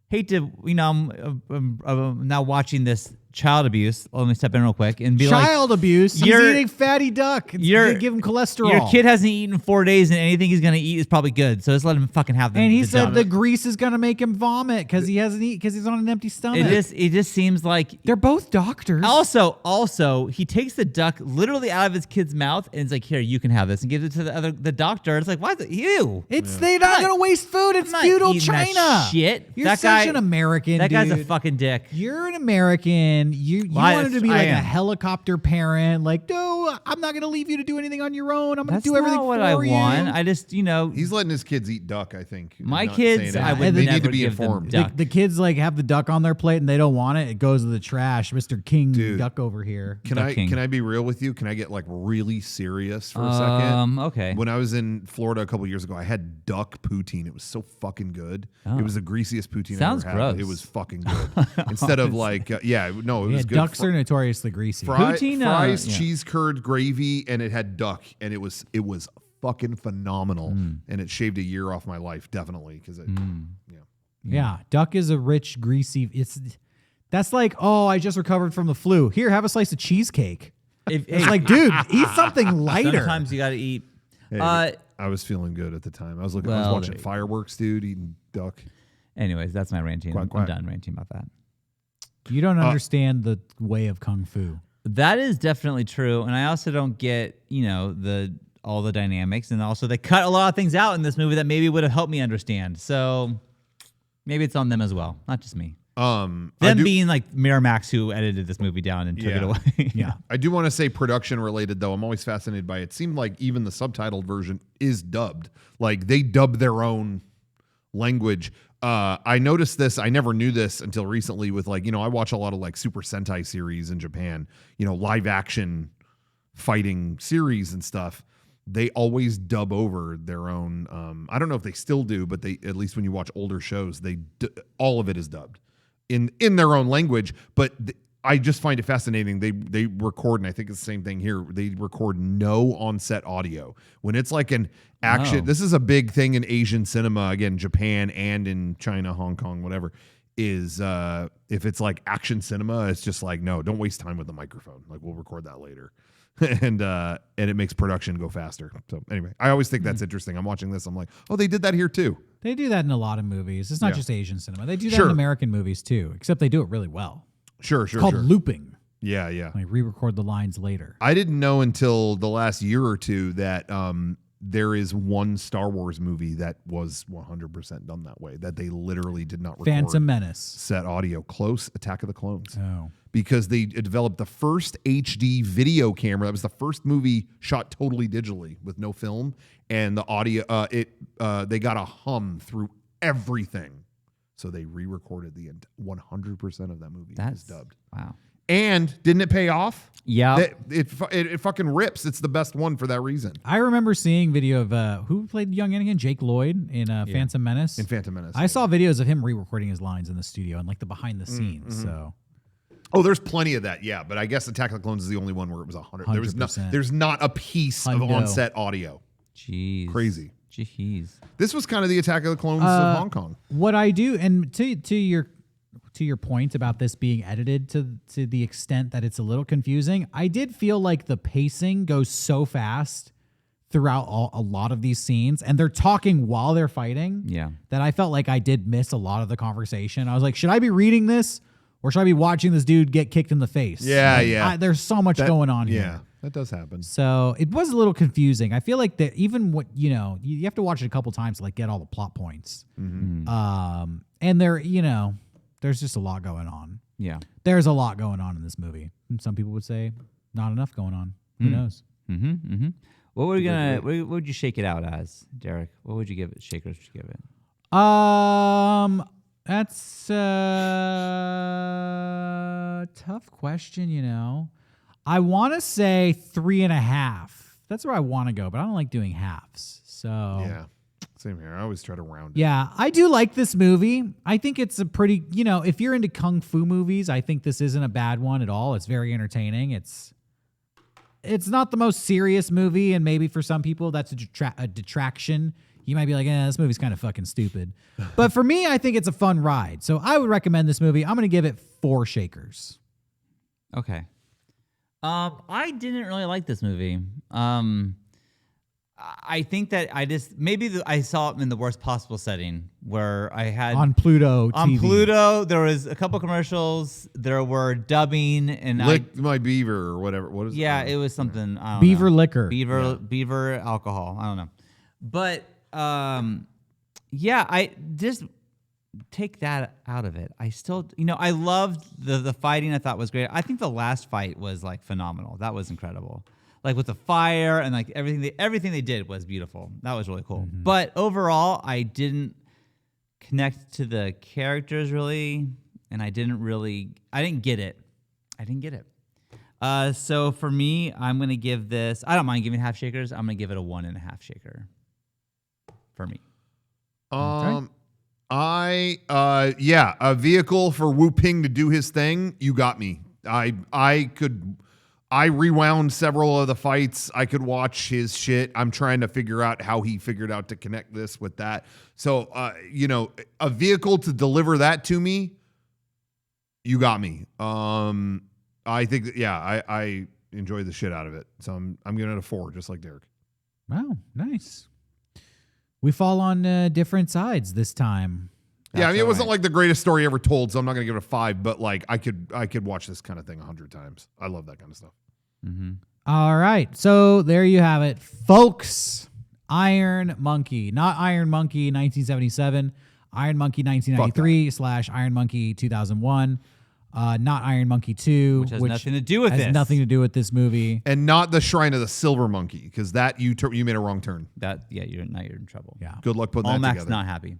hate to, you know, I'm now watching this child abuse. Let me step in real quick and be child abuse. He's eating fatty duck. It's gonna give him cholesterol. Your kid hasn't eaten in 4 days, and anything he's gonna eat is probably good. So just let him fucking have them. And he said the grease is gonna make him vomit because he hasn't eaten because he's on an empty stomach. It just seems like they're both doctors. Also, he takes the duck literally out of his kid's mouth and is like, "Here, you can have this," and gives it to the doctor. It's like, what? Ew. They're not gonna waste food. It's feudal China. That shit. You're such an American. That guy's dude. a fucking dick. You're an American. You wanted to be like a helicopter parent. Like, no, I'm not gonna leave you to do anything on your own. I'm gonna do everything for you. That's not what I want. I just, you know, he's letting his kids eat duck. I think my kids, I would they never need to be give informed. them duck. The kids like have the duck on their plate and they don't want it. It goes to the trash. Mr. King duck over here. Can I be real with you? Can I get like really serious for a second? Okay. When I was in Florida a couple years ago, I had duck poutine. It was so fucking good. It was the greasiest poutine Sounds I ever had. gross. It was fucking good. Instead of like, it was good. Ducks are notoriously greasy. Poutine, fries, cheese curd, gravy, and it had duck, and it was fucking phenomenal. And it shaved a year off my life, definitely, because Yeah, duck is a rich, greasy. That's like, oh, I just recovered from the flu. Here, have a slice of cheesecake. It's like, dude, eat something lighter. Sometimes you got to eat. Hey, I was feeling good at the time. I was watching fireworks, dude, eating duck. Anyways, that's my ranting. I'm done ranting about that. You don't understand the way of kung fu. That is definitely true, and I also don't get, you know, all the dynamics, and also they cut a lot of things out in this movie that maybe would have helped me understand. So maybe it's on them as well, not just me. Them being like Miramax who edited this movie down and took it away. Yeah. I do want to say production related though. I'm always fascinated by it. It seemed like even the subtitled version is dubbed. Like they dub their own language. I noticed this. I never knew this until recently with like, you know, I watch a lot of like Super Sentai series in Japan, you know, live action fighting series and stuff. They always dub over their own. I don't know if they still do, but they, at least when you watch older shows, all of it is dubbed in their own language. But I just find it fascinating. They record, and I think it's the same thing here. They record no on-set audio when it's like an action. Oh. This is a big thing in Asian cinema, again, Japan and in China, Hong Kong, whatever. Is if it's like action cinema, it's just like, no, don't waste time with the microphone. Like we'll record that later. and it makes production go faster. So anyway, I always think that's interesting. I'm watching this. I'm like, oh, they did that here too. They do that in a lot of movies. It's not just Asian cinema. They do that in American movies too, except they do it really well. Sure. It's called looping. Yeah. Like re-record the lines later. I didn't know until the last year or two that there is one Star Wars movie that was 100% done that way, that they literally did not record Phantom Menace. Set audio. Close Attack of the Clones. Oh. Because they developed the first HD video camera. That was the first movie shot totally digitally with no film. And the audio, they got a hum through everything. So they re-recorded the 100% of that movie. That's is dubbed. Wow. And didn't it pay off? Yeah. It fucking rips. It's the best one for that reason. I remember seeing video of who played young Anakin, Jake Lloyd in Phantom Menace. In Phantom Menace. I saw videos of him re-recording his lines in the studio and like the behind the scenes. So Oh, there's plenty of that, yeah. But I guess Attack of the Clones is the only one where it was 100. 100%. There's not a piece of Hundo. on-set audio. Jeez. Crazy. Jeez. This was kind of the Attack of the Clones of Hong Kong. what I do, and to your point about this being edited to the extent that it's a little confusing, I did feel like the pacing goes so fast throughout a lot of these scenes, and they're talking while they're fighting. Yeah. That I felt like I did miss a lot of the conversation. I was like, should I be reading this or should I be watching this dude get kicked in the face? Yeah, Like, yeah. there's so much going on here. Yeah, that does happen. So it was a little confusing. I feel like that even what you have to watch it a couple times to like get all the plot points. And there's just a lot going on. Yeah. There's a lot going on in this movie. And some people would say not enough going on. Who knows? Mm-hmm. Mm-hmm. What would you shake it out as, Derrick? What would you give it? Shakers would you give it? That's a tough question. I want to say 3.5. That's where I want to go, but I don't like doing halves. So Yeah, same here. I always try to round it. yeah, I do like this movie. I think it's a pretty, if you're into kung fu movies, I think this isn't a bad one at all. It's very entertaining. It's not the most serious movie, and maybe for some people that's a detraction. You might be like, this movie's kind of fucking stupid. But for me, I think it's a fun ride. So I would recommend this movie. I'm going to give it 4 shakers. Okay. I didn't really like this movie. I think that I saw it in the worst possible setting where I had On Pluto TV. On Pluto, there was a couple commercials. There were dubbing, and Lick my beaver or whatever. What is it? it was something. I don't Beaver know. liquor. Beaver alcohol. I don't know, but I just take that out of it. I still, I loved the fighting. I thought was great. I think the last fight was like phenomenal. That was incredible. Like with the fire and like everything they did was beautiful. That was really cool. Mm-hmm. But overall, I didn't connect to the characters really, and I didn't get it. So for me, I'm gonna give this. I don't mind giving half shakers. I'm gonna give it a 1.5 shaker. For me. A vehicle for Wu Ping to do his thing. You got me. I rewound several of the fights. I could watch his shit. I'm trying to figure out how he figured out to connect this with that. So, a vehicle to deliver that to me, you got me. I think that, I enjoyed the shit out of it. So I'm giving it a 4, just like Derrick. Wow, nice. We fall on different sides this time. It wasn't like the greatest story ever told, so I'm not going to give it a 5. But like, I could watch this kind of thing 100 times. I love that kind of stuff. Mm-hmm. All right, so there you have it, folks. Iron Monkey, not Iron Monkey 1977, Iron Monkey 1993 / Iron Monkey 2001. Not Iron Monkey 2, which has nothing to do with has this. nothing to do with this movie. And not the Shrine of the Silver Monkey, because that you made a wrong turn. You're in trouble. Yeah. Good luck putting that Olmec's together. not happy.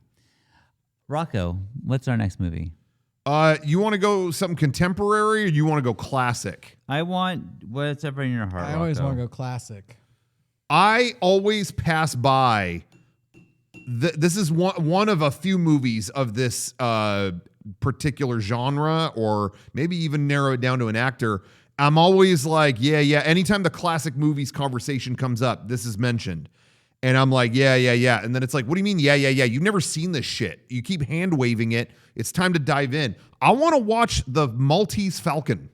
Rocco, what's our next movie? You want to go something contemporary, or you want to go classic? I want whatever in your heart. I always Rocco. want to go classic. I always pass by. This is one of a few movies of this particular genre, or maybe even narrow it down to an actor. I'm always like, yeah. Anytime the classic movies conversation comes up, this is mentioned. And I'm like, yeah. And then it's like, what do you mean, yeah? You've never seen this shit. You keep hand-waving it. It's time to dive in. I want to watch The Maltese Falcon.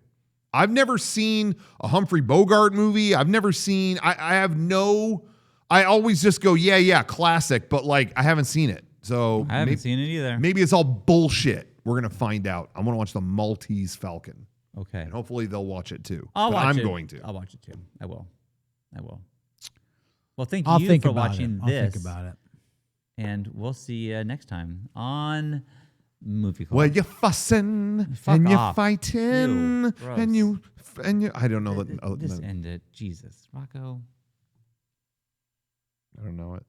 I've never seen a Humphrey Bogart movie. I've never seen, I always just go, yeah, classic, but like, I haven't seen it. So I haven't seen it either. Maybe it's all bullshit. We're going to find out. I'm going to watch The Maltese Falcon. Okay. And hopefully they'll watch it too. I'm going to. I'll watch it too. I will. Well, thank I'll you think for about watching it. I'll this. think about it. And we'll see you next time on Movie Club. Well, you're fussing Fuck and you're off. fighting Ew, gross. and you I don't know that. Just end it. Jesus. Rocco. I don't know it.